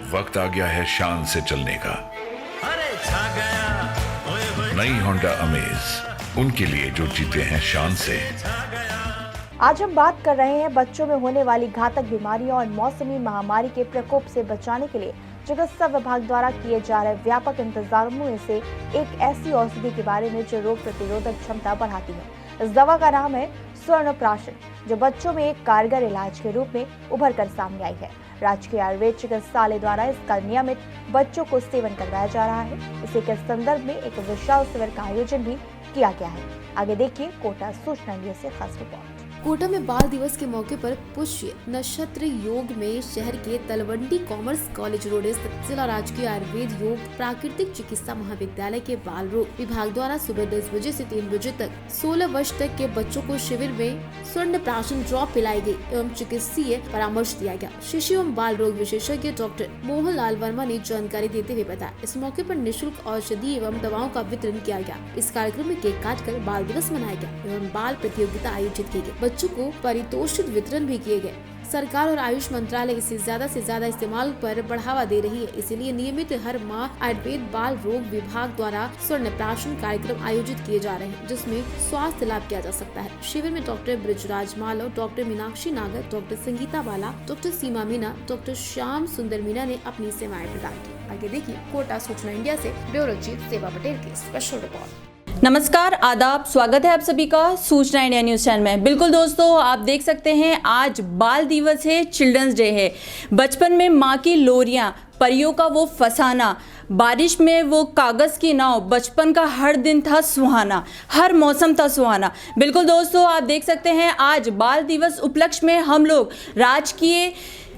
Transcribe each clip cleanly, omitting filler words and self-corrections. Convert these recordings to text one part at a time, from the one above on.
वक्त आ गया है शान से चलने का। नई होंडा अमेज, उनके लिए जो जीते हैं शान से। आज हम बात कर रहे हैं बच्चों में होने वाली घातक बीमारियों और मौसमी महामारी के प्रकोप से बचाने के लिए चिकित्सा विभाग द्वारा किए जा रहे व्यापक इंतजामों में से एक ऐसी औषधि के बारे में जो रोग प्रतिरोधक क्षमता बढ़ाती है। इस दवा का नाम है स्वर्णप्राशन, जो बच्चों में एक कारगर इलाज के रूप में उभर कर सामने आई है। राजकीय आयुर्वेद चिकित्सालय द्वारा इसका नियमित बच्चों को सेवन करवाया जा रहा है। इसी के संदर्भ में एक विशाल शिविर का आयोजन भी किया गया है। आगे देखिए कोटा सूचना इंडिया से खास रिपोर्ट। कोटा में बाल दिवस के मौके पर पुष्य नक्षत्र योग में शहर के तलवंडी कॉमर्स कॉलेज रोड स्थित जिला राजकीय आयुर्वेद योग प्राकृतिक चिकित्सा महाविद्यालय के बाल रोग विभाग द्वारा सुबह 10 बजे से 3 बजे तक 16 वर्ष तक के बच्चों को शिविर में स्वर्णप्राशन ड्रॉप पिलाई गई एवं चिकित्सीय परामर्श दिया गया। शिशु एवं बाल रोग विशेषज्ञ डॉक्टर मोहन लाल वर्मा ने जानकारी देते हुए बताया, इस मौके पर निःशुल्क औषधि एवं दवाओं का वितरण किया गया। इस कार्यक्रम में केक काटकर बाल दिवस मनाया गया एवं बाल प्रतियोगिता आयोजित की गई। बच्चों को पारितोषिक वितरण भी किए गए। सरकार और आयुष मंत्रालय इसे ज्यादा से ज्यादा इस्तेमाल पर बढ़ावा दे रही है, इसलिए नियमित हर माह आयुर्वेद बाल रोग विभाग द्वारा स्वर्णप्राशन कार्यक्रम आयोजित किए जा रहे हैं, जिसमें स्वास्थ्य लाभ किया जा सकता है। शिविर में डॉक्टर ब्रिजराज मालव, डॉक्टर मीनाक्षी नागर, डॉक्टर संगीता बाला, डॉक्टर सीमा मीना, डॉक्टर श्याम सुंदर मीना ने अपनी सेवाएं प्रदान की। आगे देखिए कोटा सूचना इंडिया से ब्यूरो चीफ सेवा पटेल की स्पेशल रिपोर्ट। नमस्कार, आदाब, स्वागत है आप सभी का सूचना इंडिया न्यूज चैनल में। बिल्कुल दोस्तों, आप देख सकते हैं आज बाल दिवस है, चिल्ड्रंस डे है। बचपन में माँ की लोरियां, परियों का वो फसाना, बारिश में वो कागज़ की नाव, बचपन का हर दिन था सुहाना, हर मौसम था सुहाना। बिल्कुल दोस्तों, आप देख सकते हैं आज बाल दिवस उपलक्ष्य में हम लोग राजकीय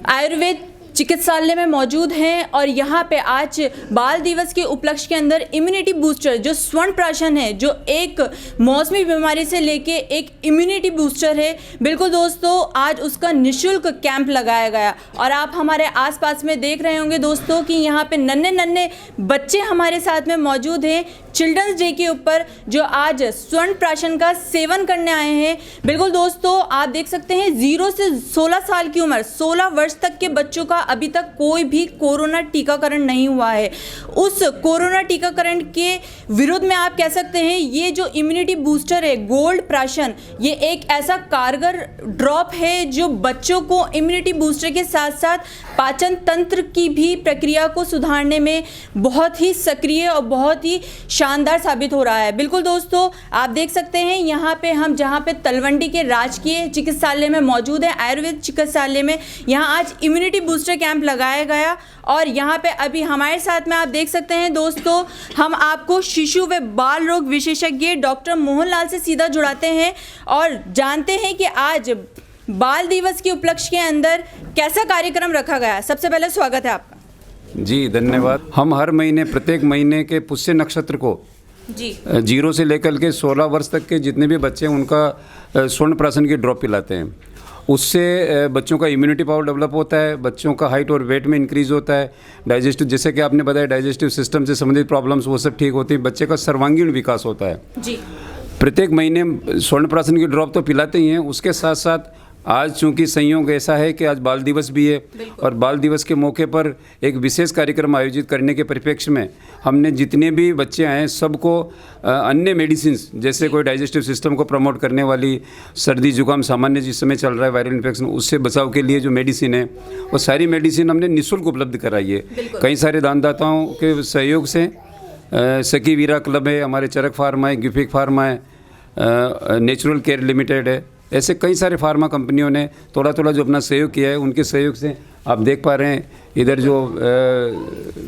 आयुर्वेद चिकित्सालय में मौजूद हैं और यहाँ पे आज बाल दिवस के उपलक्ष्य के अंदर इम्यूनिटी बूस्टर जो स्वर्णप्राशन है, जो एक मौसमी बीमारी से लेके एक इम्यूनिटी बूस्टर है, बिल्कुल दोस्तों आज उसका निःशुल्क कैंप लगाया गया। और आप हमारे आसपास में देख रहे होंगे दोस्तों कि यहाँ पे नन्हे नन्हे बच्चे हमारे साथ में मौजूद हैं चिल्ड्रंस डे के ऊपर, जो आज स्वर्णप्राशन का सेवन करने आए हैं। बिल्कुल दोस्तों, आप देख सकते हैं 0 से 16 साल की उम्र, 16 वर्ष तक के बच्चों का अभी तक कोई भी कोरोना टीकाकरण नहीं हुआ है। उस कोरोना टीकाकरण के विरुद्ध में आप कह सकते हैं ये जो इम्यूनिटी बूस्टर है गोल्ड प्राशन, ये एक ऐसा कारगर ड्रॉप है जो बच्चों को इम्यूनिटी बूस्टर के साथ साथ पाचन तंत्र की भी प्रक्रिया को सुधारने में बहुत ही सक्रिय और बहुत ही शानदार साबित हो रहा है। बिल्कुल दोस्तों, आप देख सकते हैं यहाँ पे हम जहाँ पे तलवंडी के राजकीय चिकित्सालय में मौजूद है, आयुर्वेद चिकित्सालय में, यहाँ आज इम्यूनिटी बूस्टर कैंप लगाया गया। और यहाँ पे अभी हमारे साथ में आप देख सकते हैं दोस्तों, हम आपको शिशु व बाल रोग विशेषज्ञ डॉक्टर मोहन लाल से सीधा जुड़ाते हैं और जानते हैं कि आज बाल दिवस के उपलक्ष्य के अंदर कैसा कार्यक्रम रखा गया। सबसे पहले स्वागत है आपका। जी धन्यवाद। हम हर महीने प्रत्येक महीने के पुष्य नक्षत्र को जी 0 से लेकर के 16 वर्ष तक के जितने भी बच्चे हैं उनका स्वर्णप्राशन की ड्रॉप पिलाते हैं। उससे बच्चों का इम्यूनिटी पावर डेवलप होता है, बच्चों का हाइट और वेट में इंक्रीज़ होता है, डाइजेस्टिव, जैसे कि आपने बताया डाइजेस्टिव सिस्टम से संबंधित प्रॉब्लम्स वो सब ठीक होती है, बच्चे का सर्वांगीण विकास होता है। जी प्रत्येक महीने स्वर्णप्राशन की ड्रॉप तो पिलाते ही हैं, उसके साथ साथ आज चूंकि संयोग ऐसा है कि आज बाल दिवस भी है और बाल दिवस के मौके पर एक विशेष कार्यक्रम आयोजित करने के परिप्रेक्ष्य में हमने जितने भी बच्चे आए सबको अन्य मेडिसिन्स, जैसे कोई डाइजेस्टिव सिस्टम को प्रमोट करने वाली सर्दी जुकाम सामान्य जिस समय चल रहा है वायरल इन्फेक्शन, उससे बचाव के लिए जो मेडिसिन है वो सारी मेडिसिन हमने निःशुल्क उपलब्ध कराई है। कई सारे दानदाताओं के सहयोग से सखी वीरा क्लब है, हमारे चरक फार्मा है, गिफिक फार्मा है, नेचुरल केयर लिमिटेड है, ऐसे कई सारे फार्मा कंपनियों ने थोड़ा थोड़ा जो अपना सहयोग किया है, उनके सहयोग से आप देख पा रहे हैं इधर जो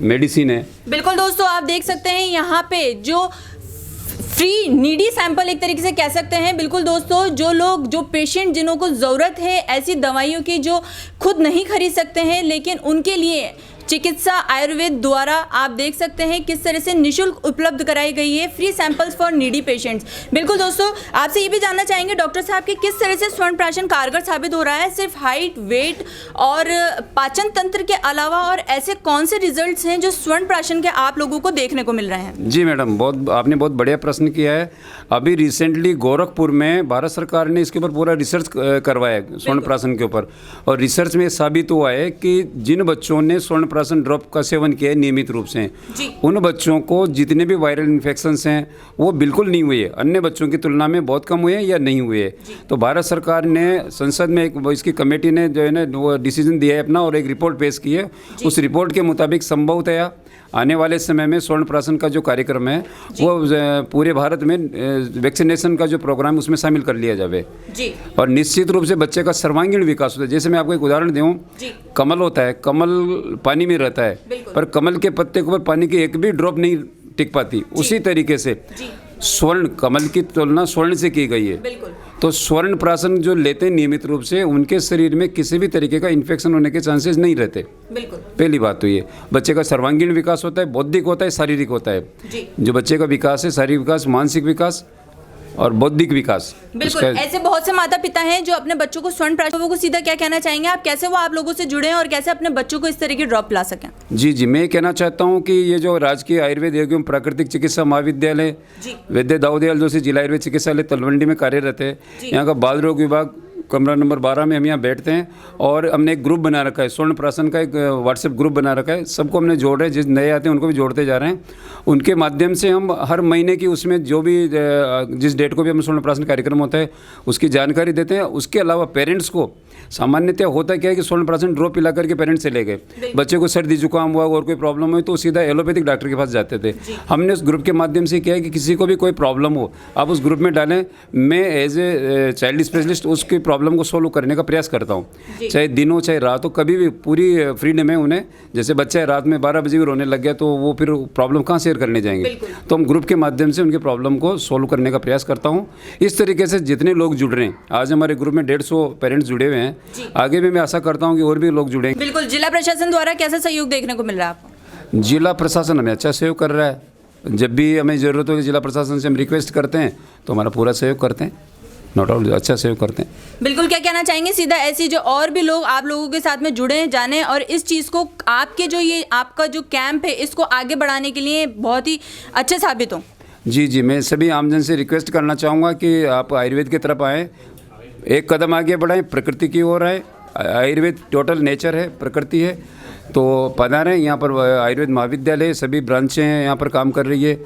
मेडिसिन है। बिल्कुल दोस्तों, आप देख सकते हैं यहाँ पे जो फ्री नीडी सैंपल एक तरीके से कह सकते हैं। बिल्कुल दोस्तों, जो लोग, जो पेशेंट जिन्हों को ज़रूरत है ऐसी दवाइयों की जो खुद नहीं खरीद सकते हैं, लेकिन उनके लिए चिकित्सा आयुर्वेद द्वारा आप देख सकते हैं किस तरह से निःशुल्क उपलब्ध कराई गई है free samples for needy patients. बिल्कुल दोस्तों, आपसे ये भी जानना चाहेंगे डॉक्टर साहब कि किस तरह से स्वर्णप्राशन कारगर साबित हो रहा है, सिर्फ हाइट, वेट और पाचन तंत्र के अलावा, और ऐसे कौन से रिजल्ट्स हैं जो स्वर्णप्राशन के आप लोगों को देखने को मिल रहे हैं? जी मैडम, आपने बहुत बढ़िया प्रश्न किया है। अभी रिसेंटली गोरखपुर में भारत सरकार ने इसके ऊपर पूरा रिसर्च करवाया है स्वर्णप्राशन के ऊपर, और रिसर्च में साबित हुआ है कि जिन बच्चों ने स्वर्ण प्राशन ड्रॉप का सेवन किया है नियमित रूप से, जी। उन बच्चों को जितने भी वायरल इन्फेक्शंस हैं वो बिल्कुल नहीं हुए, अन्य बच्चों की तुलना में बहुत कम हुए या नहीं हुए। तो भारत सरकार ने संसद में एक इसकी कमेटी ने जो है ना वो डिसीजन दिया है अपना और एक रिपोर्ट पेश की है। उस रिपोर्ट के मुताबिक संभवतया आने वाले समय में स्वर्ण प्राशन का जो कार्यक्रम है वो पूरे भारत में वैक्सीनेशन का जो प्रोग्राम उसमें शामिल कर लिया जाए जी। और निश्चित रूप से बच्चे का सर्वांगीण विकास होता है। जैसे मैं आपको एक उदाहरण दूं, कमल होता है, कमल पानी में रहता है पर कमल के पत्ते के ऊपर पानी की एक भी ड्रॉप नहीं टिक पाती, उसी तरीके से स्वर्ण कमल की तुलना स्वर्ण से की गई है। तो स्वर्ण प्राशन जो लेते हैं नियमित रूप से उनके शरीर में किसी भी तरीके का इन्फेक्शन होने के चांसेस नहीं रहते। पहली बात तो ये बच्चे का सर्वांगीण विकास होता है, बौद्धिक होता है, शारीरिक होता है। जो बच्चे का विकास है, शारीरिक विकास, मानसिक विकास और बौद्धिक विकास। बिल्कुल, ऐसे बहुत से माता पिता हैं जो अपने बच्चों को स्वर्ण प्राशन को सीधा क्या कहना चाहेंगे आप, कैसे वो आप लोगों से जुड़े हैं और कैसे अपने बच्चों को इस तरह की ड्रॉप ला सकें? जी, मैं कहना चाहता हूँ कि ये जो राजकीय आयुर्वेद एवं प्राकृतिक चिकित्सा महाविद्यालय वैद्य दाऊदयाल जोशी जिला आयुर्वेद चिकित्सालय तलवंडी में कार्यरत है। यहाँ का बाल रोग विभाग कमरा नंबर 12 में हम यहाँ बैठते हैं और हमने एक ग्रुप बना रखा है, स्वर्ण प्राशन का एक व्हाट्सएप ग्रुप बना रखा है। सबको हमने जोड़ रहे हैं, जिस नए आते हैं उनको भी जोड़ते जा रहे हैं। उनके माध्यम से हम हर महीने की उसमें जो भी जिस डेट को भी हम स्वर्ण प्राशन कार्यक्रम होता है उसकी जानकारी देते हैं। उसके अलावा पेरेंट्स को सामान्यतः होता क्या है कि स्वर्ण प्राशन ड्रॉप पिला करके पेरेंट्स चले गए, बच्चे को सर्दी जुकाम हुआ और कोई प्रॉब्लम हुई तो सीधा एलोपैथिक डॉक्टर के पास जाते थे। हमने उस ग्रुप के माध्यम से किया है कि किसी को भी कोई प्रॉब्लम हो आप उस ग्रुप में डालें, मैं एज ए चाइल्ड स्पेशलिस्ट उसकी प्रॉब्लम को सोल्व करने का प्रयास करता हूँ, चाहे दिन हो चाहे रात हो, कभी भी पूरी फ्रीडम है उन्हें। जैसे बच्चा रात में 12 बजे भी रोने लग गया तो वो फिर प्रॉब्लम कहाँ शेयर करने जाएंगे, तो हम ग्रुप के माध्यम से उनकी प्रॉब्लम को सोल्व करने का प्रयास करता हूँ। इस तरीके से जितने लोग जुड़ रहे हैं, आज हमारे ग्रुप में 150 पेरेंट्स जुड़े हुए हैं, आगे भी मैं आशा करता हूँ कि और भी लोग जुड़ेंगे। बिल्कुल, जिला प्रशासन द्वारा कैसा सहयोग देखने को मिल रहा है आपको? जिला प्रशासन हमें अच्छा सहयोग कर रहा है। जब भी हमें ज़रूरत हो जिला प्रशासन से हम रिक्वेस्ट करते हैं तो हमारा पूरा सहयोग करते हैं, नो डाउट अच्छा सहयोग करते हैं। बिल्कुल, क्या कहना चाहेंगे सीधा ऐसी जो और भी लोग आप लोगों के साथ में जुड़े जाने और इस चीज़ को आपके जो ये आपका जो कैंप है इसको आगे बढ़ाने के लिए बहुत ही अच्छे साबित हो? जी, मैं सभी आमजन से रिक्वेस्ट करना चाहूँगा कि आप आयुर्वेद की तरफ आएँ, एक कदम आगे बढ़ाएं, प्रकृति की ओर आए। आयुर्वेद टोटल नेचर है, प्रकृति है, तो पधारें। यहाँ पर आयुर्वेद महाविद्यालय सभी ब्रांचें यहाँ पर काम कर रही है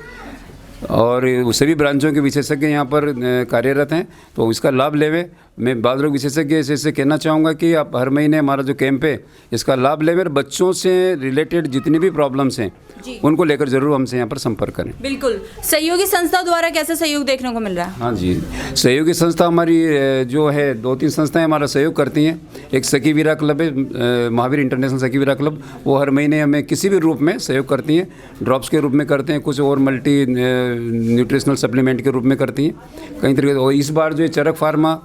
और सभी ब्रांचों के विशेषज्ञ यहाँ पर कार्यरत हैं, तो इसका लाभ लेवें। मैं बाल रोग विशेषज्ञ से कहना चाहूँगा कि आप हर महीने हमारा जो कैंप है इसका लाभ लेवें और बच्चों से रिलेटेड जितनी भी प्रॉब्लम्स हैं उनको लेकर जरूर हमसे यहाँ पर संपर्क करें। बिल्कुल, सहयोगी संस्था द्वारा कैसे सहयोग देखने को मिल रहा है? हाँ जी, सहयोगी संस्था हमारी जो है 2-3 संस्थाएं हमारा सहयोग करती हैं। एक सखी वीरा क्लब है, महावीर इंटरनेशनल सखी वीरा क्लब, वो हर महीने हमें किसी भी रूप में सहयोग करती हैं, ड्रॉप्स के रूप में करते हैं, कुछ और मल्टी न्यूट्रिशनल सप्लीमेंट के रूप में करती हैं कई तरीके। और इस बार जो चरक फार्मा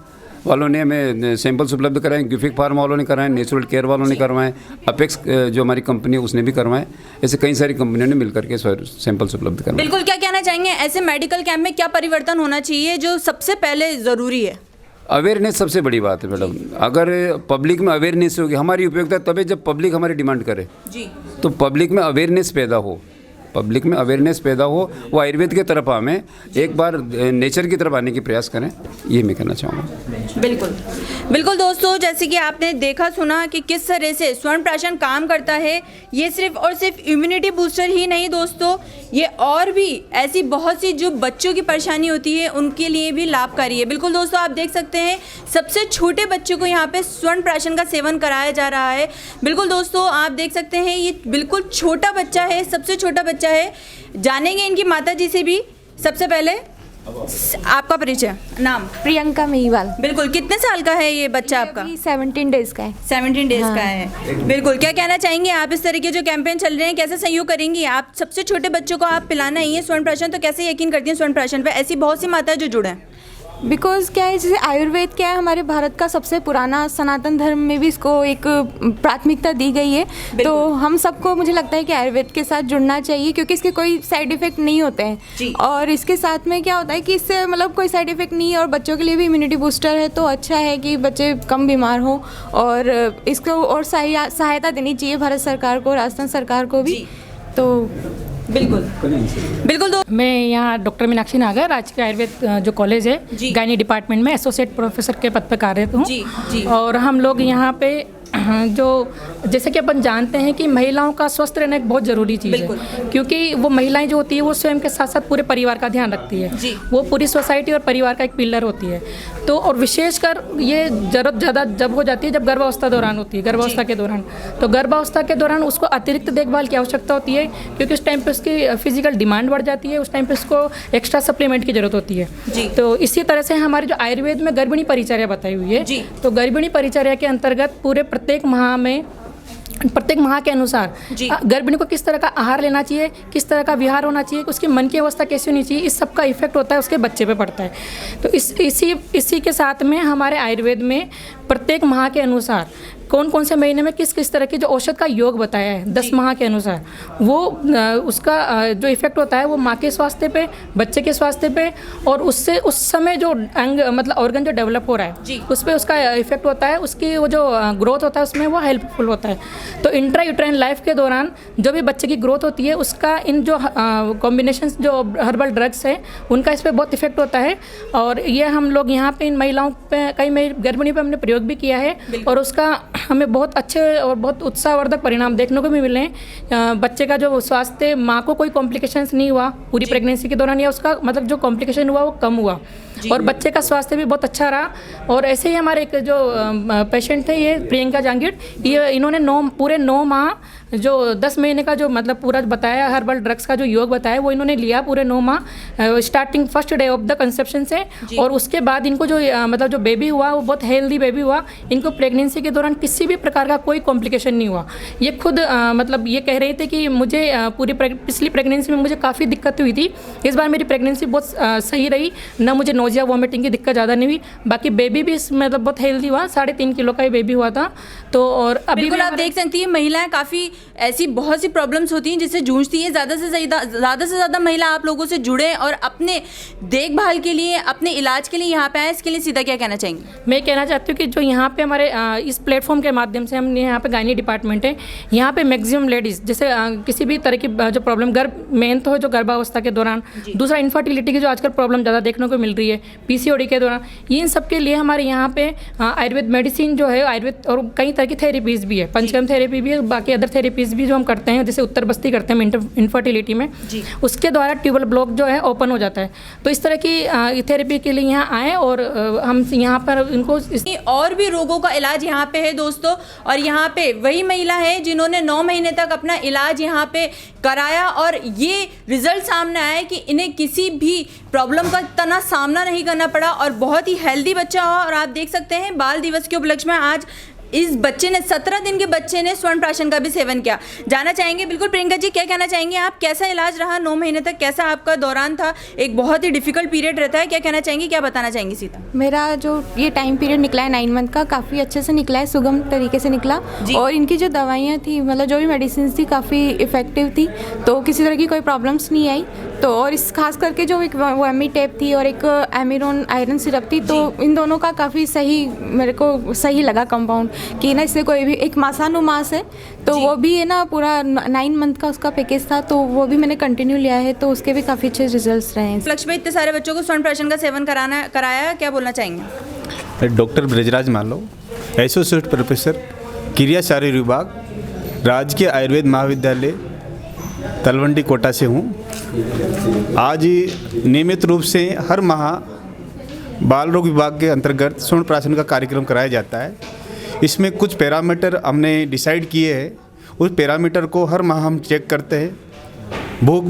वालों ने हमें सैंपल्स उपलब्ध कराए, ग्यूफिक फार्मा वालों ने कराए, नेचुरल केयर वालों ने करवाएं, अपेक्स जो हमारी कंपनी है उसने भी करवाएं, ऐसे कई सारी कंपनियों ने मिलकर के सैंपल्स उपलब्ध करवाए। बिल्कुल, क्या कहना चाहेंगे ऐसे मेडिकल कैंप में क्या परिवर्तन होना चाहिए जो सबसे पहले ज़रूरी है? अवेयरनेस सबसे बड़ी बात है मैडम। अगर पब्लिक में अवेयरनेस होगी, हमारी उपयोगिता तभी जब पब्लिक हमारी डिमांड करे जी, तो पब्लिक में अवेयरनेस पैदा हो, पब्लिक में अवेयरनेस पैदा हो, वो आयुर्वेद की तरफ हमें एक बार नेचर की तरफ आने की प्रयास करें, ये मैं कहना चाहूँगा। बिल्कुल दोस्तों, जैसे कि आपने देखा सुना कि किस तरह से स्वर्ण प्राशन काम करता है। ये सिर्फ और सिर्फ इम्यूनिटी बूस्टर ही नहीं दोस्तों, ये और भी ऐसी बहुत सी जो बच्चों की परेशानी होती है उनके लिए भी लाभकारी है। बिल्कुल दोस्तों, आप देख सकते हैं सबसे छोटे बच्चों को यहाँ पे स्वर्ण प्राशन का सेवन कराया जा रहा है। बिल्कुल दोस्तों, आप देख सकते हैं ये बिल्कुल छोटा बच्चा है, सबसे छोटा बच्चा है। जानेंगे इनकी माता जी से भी। सबसे पहले आपका परिचय, नाम? प्रियंका मेहीवाल। बिल्कुल, कितने साल का है ये बच्चा आपका? 17 डेज का है। 17 डेज का है। बिल्कुल, क्या कहना चाहेंगे आप इस तरह के जो कैंपेन चल रहे हैं कैसे सहयोग करेंगी आप? सबसे छोटे बच्चों को आप पिलाना ही है स्वर्ण प्राशन, तो कैसे यकीन करती हैं स्वर्ण प्राशन पे? ऐसी बहुत सी माताएं जो जुड़े हैं। बिकॉज क्या है, जैसे आयुर्वेद क्या है हमारे भारत का सबसे पुराना, सनातन धर्म में भी इसको एक प्राथमिकता दी गई है, तो हम सबको मुझे लगता है कि आयुर्वेद के साथ जुड़ना चाहिए क्योंकि इसके कोई साइड इफेक्ट नहीं होते हैं। और इसके साथ में क्या होता है कि इससे मतलब कोई साइड इफेक्ट नहीं है और बच्चों के लिए भी इम्यूनिटी बूस्टर है, तो अच्छा है कि बच्चे कम बीमार हों और इसको और सहायता देनी चाहिए भारत सरकार को, राजस्थान सरकार को भी। तो बिल्कुल मैं यहाँ डॉक्टर मीनाक्षी नागर, राजकीय आयुर्वेद जो कॉलेज है गायनी डिपार्टमेंट में एसोसिएट प्रोफेसर के पद पर कार्यरत हूँ। और हम लोग यहाँ पे जो जैसे कि अपन जानते हैं कि महिलाओं का स्वस्थ रहना एक बहुत ज़रूरी चीज़ है, क्योंकि वो महिलाएं जो होती है वो स्वयं के साथ साथ पूरे परिवार का ध्यान रखती है, वो पूरी सोसाइटी और परिवार का एक पिलर होती है। तो और विशेषकर ये ज़रूरत ज़्यादा जब हो जाती है जब गर्भावस्था दौरान होती है, गर्भावस्था के दौरान। तो गर्भावस्था के दौरान उसको अतिरिक्त देखभाल की आवश्यकता होती है, क्योंकि उस टाइम पे उसकी फिजिकल डिमांड बढ़ जाती है, उस टाइम पे उसको एक्स्ट्रा सप्लीमेंट की जरूरत होती है। तो इसी तरह से हमारे जो आयुर्वेद में गर्भिणी परिचर्या बताई हुई है, तो गर्भिणी परिचर्या के अंतर्गत पूरे प्रत्येक माह के अनुसार गर्भिणी को किस तरह का आहार लेना चाहिए, किस तरह का विहार होना चाहिए, उसके मन की अवस्था कैसी होनी चाहिए, इस सब का इफेक्ट होता है उसके बच्चे पे पड़ता है। तो इसी के साथ में हमारे आयुर्वेद में प्रत्येक माह के अनुसार कौन कौन से महीने में किस किस तरह की जो औषध का योग बताया है 10 माह के अनुसार, वो उसका जो इफेक्ट होता है वो माँ के स्वास्थ्य पे, बच्चे के स्वास्थ्य पे, और उससे उस समय जो अंग मतलब ऑर्गन जो डेवलप हो रहा है उस पर उसका इफेक्ट होता है, उसकी वो जो ग्रोथ होता है उसमें वो हेल्पफुल होता है। तो इंट्रा यूट्राइन लाइफ के दौरान जो भी बच्चे की ग्रोथ होती है उसका इन जो कॉम्बिनेशन जो हर्बल ड्रग्स है उनका इस पर बहुत इफेक्ट होता है। और ये हम लोग यहाँ पे इन महिलाओं पे कई गर्भिणी पे हमने प्रयोग भी किया है, और उसका हमें बहुत अच्छे और बहुत उत्साहवर्धक परिणाम देखने को भी मिले हैं। बच्चे का जो स्वास्थ्य, माँ को कोई कॉम्प्लिकेशंस नहीं हुआ पूरी प्रेगनेंसी के दौरान, या उसका मतलब जो कॉम्प्लिकेशन हुआ वो कम हुआ, और बच्चे का स्वास्थ्य भी बहुत अच्छा रहा। और ऐसे ही हमारे एक जो पेशेंट थे ये प्रियंका जांगीर, ये इन्होंने पूरे 9 माह जो 10 महीने का जो मतलब पूरा बताया हर्बल ड्रग्स का जो योग बताया वो इन्होंने लिया पूरे 9 माह starting first day of the conception से। और उसके बाद इनको जो मतलब जो बेबी हुआ वो बहुत हेल्दी बेबी हुआ, इनको प्रेगनेंसी के दौरान किसी भी प्रकार का कोई कॉम्प्लिकेशन नहीं हुआ। ये खुद मतलब ये कह रहे थे कि मुझे पिछली प्रेगनेंसी में मुझे काफ़ी दिक्कत हुई थी, इस बार मेरी प्रेगनेंसी बहुत सही रही, ना मुझे नोजिया वॉमिटिंग की दिक्कत ज़्यादा नहीं हुई, बाकी बेबी भी मतलब बहुत हेल्दी हुआ, 3.5 किलो का ही बेबी हुआ था। तो और अभी बिल्कुल आप देख सकती हैं महिलाएं काफ़ी ऐसी बहुत सी प्रॉब्लम्स होती हैं जिससे जूझती हैं। ज़्यादा से ज़्यादा महिला आप लोगों से जुड़े और अपने देखभाल के लिए, अपने इलाज के लिए यहाँ पे आए, इसके लिए सीधा क्या कहना चाहेंगे? मैं कहना चाहती हूँ कि जो यहाँ पे हमारे इस प्लेटफॉर्म के माध्यम से हम यहाँ पे गायनी डिपार्टमेंट है, यहाँ पे मैक्सिमम लेडीज़ जैसे किसी भी तरह की जो प्रॉब्लम मेन तो है जो गर्भावस्था के दौरान, दूसरा इनफर्टिलिटी की जो आजकल प्रॉब्लम ज़्यादा देखने को मिल रही है, पीसीओडी के दौरान, इन सब के लिए हमारे यहाँ पे आयुर्वेद मेडिसिन जो है आयुर्वेद और कई तरह की थेरेपीज़ भी है, पंचकर्म थेरेपी भी है, बाकी अदर थेरेपीज़ भी जो हम करते हैं, जैसे उत्तर बस्ती करते हैं इनफर्टिलिटी में, उसके द्वारा ट्यूबल ब्लॉक जो है ओपन हो जाता है। तो इस तरह की थेरेपी के लिए यहाँ आए और हम यहाँ पर इनको और भी रोगों का इलाज यहाँ पे है दोस्तों। और यहाँ पे वही महिला है जिन्होंने 9 महीने तक अपना इलाज यहाँ पे कराया और ये रिजल्ट सामने आया कि इन्हें किसी भी प्रॉब्लम का तना सामना नहीं करना पड़ा और बहुत ही हेल्दी बच्चा हुआ। और आप देख सकते हैं बाल दिवस के उपलक्ष्य में आज इस बच्चे ने 17 दिन के बच्चे ने स्वर्ण प्राशन का भी सेवन किया। जाना चाहेंगे बिल्कुल प्रियंका जी, क्या कहना चाहेंगे आप? कैसा इलाज रहा 9 महीने तक, कैसा आपका दौरान था? एक बहुत ही डिफिकल्ट पीरियड रहता है, क्या कहना चाहेंगी, क्या बताना चाहेंगी सीता? मेरा जो ये टाइम पीरियड निकला है 9 मंथ का, काफ़ी अच्छे से निकला है, सुगम तरीके से निकला, और इनकी जो दवाइयाँ थी मतलब जो भी मेडिसिन थी काफ़ी इफेक्टिव थी, तो किसी तरह की कोई प्रॉब्लम्स नहीं आई। तो और इस खास करके जो एक वो एमी टेप थी और एक एमिरोन आयरन सिरप थी, तो इन दोनों का काफ़ी सही मेरे को सही लगा कंपाउंड कि ना इससे कोई भी एक मासानुमास है, तो वो भी है ना पूरा 9 मंथ का उसका पैकेज था, तो वो भी मैंने कंटिन्यू लिया है, तो उसके भी काफ़ी अच्छे रिजल्ट्स रहे हैं। लक्ष्मी, इतने सारे बच्चों को स्वर्ण प्राशन का सेवन कराया, क्या बोलना चाहेंगे? डॉक्टर ब्रजराज मालो, एसोसिएट प्रोफेसर क्रिया शारीर विभाग, राजकीय आयुर्वेद महाविद्यालय तलवंडी कोटा से हूँ। आज नियमित रूप से हर माह बाल रोग विभाग के अंतर्गत स्वर्ण प्राशन का कार्यक्रम कराया जाता है। इसमें कुछ पैरामीटर हमने डिसाइड किए हैं, उस पैरामीटर को हर माह हम चेक करते हैं। भूख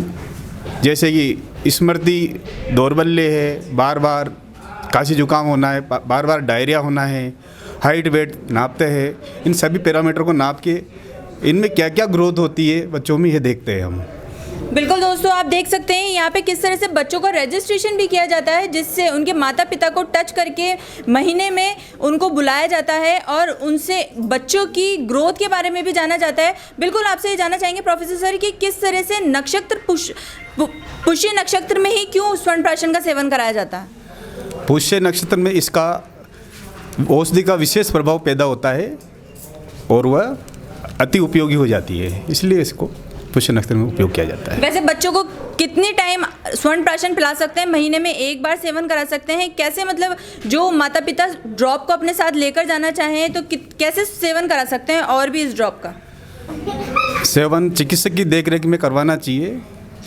जैसे कि स्मृति दौर्बल्य है, बार बार खांसी जुकाम होना है, बार बार डायरिया होना है, हाइट वेट नापते हैं, इन सभी पैरामीटर को नाप के इनमें क्या क्या ग्रोथ होती है बच्चों में, ये देखते हैं हम। बिल्कुल दोस्तों, आप देख सकते हैं यहाँ पे किस तरह से बच्चों का रजिस्ट्रेशन भी किया जाता है, जिससे उनके माता पिता को टच करके महीने में उनको बुलाया जाता है और उनसे बच्चों की ग्रोथ के बारे में भी जाना जाता है। बिल्कुल आपसे ये जानना चाहेंगे प्रोफेसर सर कि किस तरह से नक्षत्र पुष्य नक्षत्र में ही क्यों स्वर्ण प्राशन का सेवन कराया जाता है? पुष्य नक्षत्र में इसका औषधि का विशेष प्रभाव पैदा होता है और वह अति उपयोगी हो जाती है, इसलिए इसको पुष्य नक्षत्र में उपयोग किया जाता है। वैसे बच्चों को कितनी टाइम स्वर्ण प्राशन पिला सकते हैं? महीने में एक बार सेवन करा सकते हैं? कैसे, मतलब जो माता पिता ड्रॉप को अपने साथ लेकर जाना चाहें तो कैसे सेवन करा सकते हैं और भी इस ड्रॉप का? सेवन चिकित्सक की देखरेख में करवाना चाहिए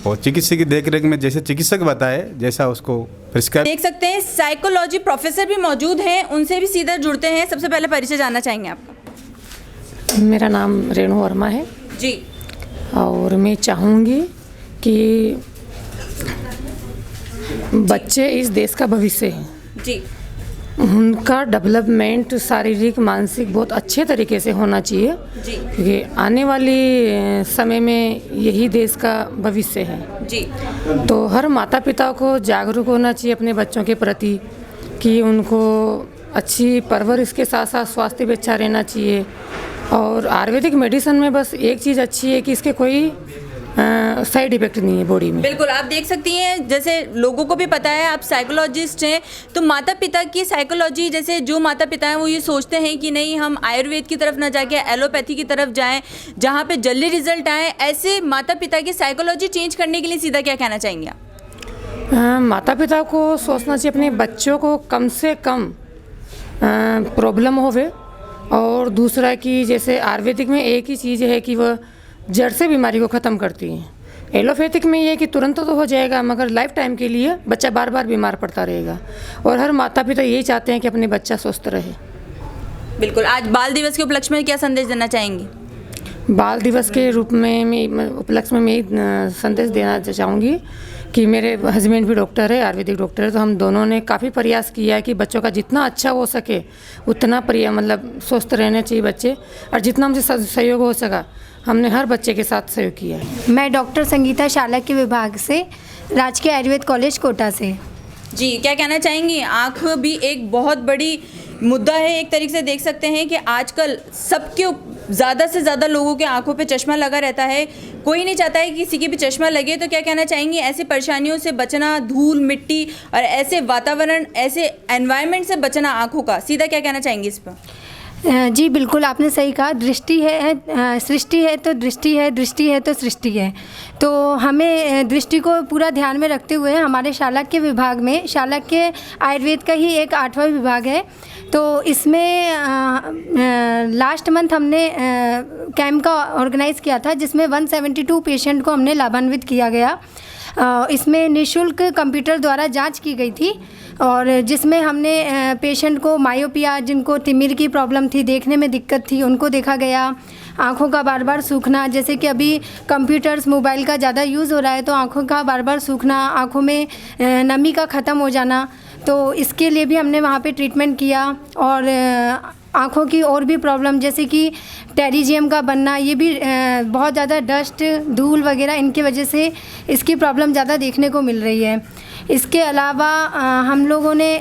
और चिकित्सक की देखरेख में जैसे चिकित्सक बताए जैसा उसको प्रिस्क्राइब। देख सकते हैं साइकोलॉजी प्रोफेसर भी मौजूद हैं, उनसे भी सीधा जुड़ते हैं। सबसे पहले परिचय जानना चाहेंगे आपका? मेरा नाम रेणु वर्मा है जी। और मैं चाहूँगी कि बच्चे इस देश का भविष्य हैं जी। उनका डेवलपमेंट शारीरिक मानसिक बहुत अच्छे तरीके से होना चाहिए जी। क्योंकि आने वाली समय में यही देश का भविष्य है जी। तो हर माता पिता को जागरूक होना चाहिए अपने बच्चों के प्रति कि उनको अच्छी परवरिश के साथ साथ स्वास्थ्य भी अच्छा रहना चाहिए। और आयुर्वेदिक मेडिसिन में बस एक चीज़ अच्छी है कि इसके कोई साइड इफेक्ट नहीं है बॉडी में। बिल्कुल, आप देख सकती हैं, जैसे लोगों को भी पता है आप साइकोलॉजिस्ट हैं, तो माता पिता की साइकोलॉजी, जैसे जो माता पिता हैं वो ये सोचते हैं कि नहीं हम आयुर्वेद की तरफ ना जाके एलोपैथी की तरफ जाएं जहां पे जल्दी रिजल्ट आए, ऐसे माता पिता की साइकोलॉजी चेंज करने के लिए सीधा क्या कहना चाहेंगे आप? माता पिता को सोचना चाहिए अपने बच्चों को कम से कम प्रॉब्लम होवे। और दूसरा कि जैसे आयुर्वेदिक में एक ही चीज़ है कि वह जड़ से बीमारी को ख़त्म करती है। एलोपैथिक में ये है कि तुरंत तो हो जाएगा मगर लाइफ टाइम के लिए बच्चा बार बार बीमार पड़ता रहेगा। और हर माता पिता यही चाहते हैं कि अपने बच्चा स्वस्थ रहे। बिल्कुल, आज बाल दिवस के उपलक्ष्य में क्या संदेश देना चाहेंगी? बाल दिवस के रूप में मैं उपलक्ष्य में मैं संदेश देना चाहूँगी कि मेरे हस्बैंड भी डॉक्टर है, आयुर्वेदिक डॉक्टर है, तो हम दोनों ने काफ़ी प्रयास किया है कि बच्चों का जितना अच्छा हो सके उतना मतलब स्वस्थ रहने चाहिए बच्चे। और जितना हमसे सहयोग हो सका हमने हर बच्चे के साथ सहयोग किया है। मैं डॉक्टर संगीता शालक के विभाग से, राजकीय आयुर्वेद कॉलेज कोटा से। जी, क्या कहना चाहेंगी? आँख भी एक बहुत बड़ी मुद्दा है, एक तरीके से देख सकते हैं कि आजकल सबके ज़्यादा से ज़्यादा लोगों के आंखों पे चश्मा लगा रहता है। कोई नहीं चाहता है कि किसी के भी चश्मा लगे, तो क्या कहना चाहेंगी ऐसी परेशानियों से बचना, धूल मिट्टी और ऐसे वातावरण, ऐसे एनवायरनमेंट से बचना आंखों का, सीधा क्या कहना चाहेंगी इस पर? जी बिल्कुल, आपने सही कहा। दृष्टि है सृष्टि है तो दृष्टि है, दृष्टि है तो सृष्टि है। तो हमें दृष्टि को पूरा ध्यान में रखते हुए हमारे शालक के विभाग में, शालक के आयुर्वेद का ही एक 8वां विभाग है, तो इसमें लास्ट मंथ हमने कैंप का ऑर्गेनाइज़ किया था जिसमें 172 पेशेंट को हमने लाभान्वित किया गया। इसमें निःशुल्क कंप्यूटर द्वारा जांच की गई थी और जिसमें हमने पेशेंट को मायोपिया, जिनको तिमिर की प्रॉब्लम थी, देखने में दिक्कत थी, उनको देखा गया। आँखों का बार बार सूखना, जैसे कि अभी कंप्यूटर्स मोबाइल का ज़्यादा यूज़ हो रहा है तो आँखों का बार बार सूखना, आँखों में नमी का ख़त्म हो जाना, तो इसके लिए भी हमने वहाँ पे ट्रीटमेंट किया। और आँखों की और भी प्रॉब्लम जैसे कि टेरिजियम का बनना, ये भी बहुत ज़्यादा डस्ट, धूल वगैरह इनकी वजह से इसकी प्रॉब्लम ज़्यादा देखने को मिल रही है। इसके अलावा हम लोगों ने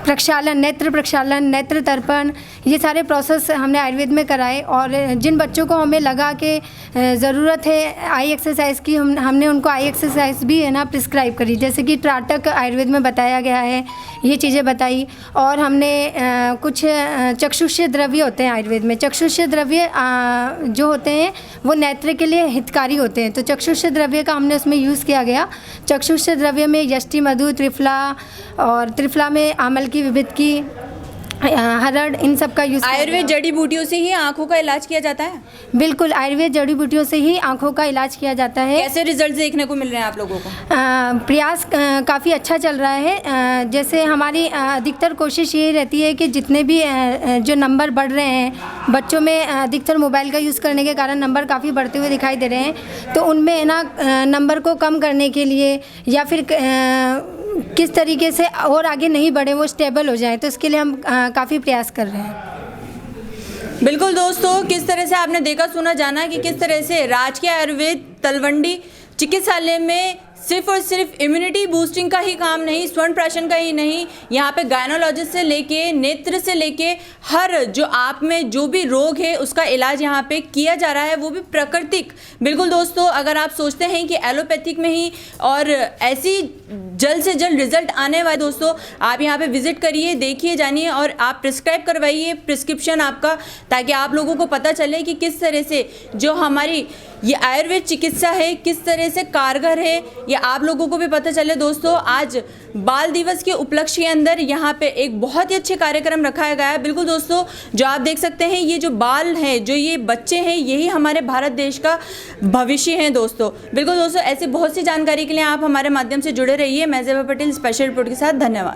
प्रक्षालन, नेत्र प्रक्षालन, नेत्र तर्पण, ये सारे प्रोसेस हमने आयुर्वेद में कराए। और जिन बच्चों को हमें लगा कि ज़रूरत है आई एक्सरसाइज की, हमने उनको आई एक्सरसाइज भी है ना प्रिस्क्राइब करी, जैसे कि त्राटक आयुर्वेद में बताया गया है, ये चीज़ें बताई। और हमने कुछ चक्षुष्य द्रव्य होते हैं आयुर्वेद में, चक्षुष्य द्रव्य जो होते हैं वो नेत्र के लिए हितकारी होते हैं, तो चक्षुष्य द्रव्य का हमने उसमें यूज़ किया गया। चक्षुष्य द्रव्य में यष्टि मधु, त्रिफला, और त्रिफला में आमल की विभिद की, हरड़, इन सब का यूज़। आयुर्वेद जड़ी बूटियों से ही आंखों का इलाज किया जाता है? बिल्कुल, आयुर्वेद जड़ी बूटियों से ही आंखों का इलाज किया जाता है। कैसे रिजल्ट देखने को मिल रहे हैं आप लोगों को? प्रयास काफ़ी अच्छा चल रहा है। जैसे हमारी अधिकतर कोशिश ये रहती है कि जितने भी जो नंबर बढ़ रहे हैं बच्चों में, अधिकतर मोबाइल का यूज़ करने के कारण नंबर काफ़ी बढ़ते हुए दिखाई दे रहे हैं, तो उनमें ना नंबर को कम करने के लिए या फिर किस तरीके से और आगे नहीं बढ़े, वो स्टेबल हो जाए, तो इसके लिए हम काफ़ी प्रयास कर रहे हैं। बिल्कुल दोस्तों, किस तरह से आपने देखा, सुना, जाना कि किस तरह से राजकीय आयुर्वेद तलवंडी चिकित्सालय में सिर्फ और सिर्फ इम्यूनिटी बूस्टिंग का ही काम नहीं, स्वर्ण प्राशन का ही नहीं, यहाँ पे गायनोलॉजिस्ट से लेके नेत्र से लेके हर जो आप में जो भी रोग है उसका इलाज यहाँ पे किया जा रहा है, वो भी प्राकृतिक। बिल्कुल दोस्तों, अगर आप सोचते हैं कि एलोपैथिक में ही और ऐसी जल्द से जल्द रिजल्ट आने वाले, दोस्तों आप यहाँ पे विजिट करिए, देखिए, जानिए और आप प्रिस्क्राइब करवाइए प्रिस्क्रिप्शन आपका, ताकि आप लोगों को पता चले कि किस तरह से जो हमारी ये आयुर्वेद चिकित्सा है किस तरह से कारगर है, ये आप लोगों को भी पता चले। दोस्तों आज बाल दिवस के उपलक्ष्य के अंदर यहाँ पे एक बहुत ही अच्छे कार्यक्रम रखा गया है। बिल्कुल दोस्तों, जो आप देख सकते हैं ये जो बाल हैं, जो ये बच्चे हैं, यही हमारे भारत देश का भविष्य है दोस्तों। बिल्कुल दोस्तों, ऐसे बहुत सी जानकारी के लिए आप हमारे माध्यम से जुड़े रहिए। मैं ज़ेबा पटेल स्पेशल रिपोर्ट के साथ, धन्यवाद।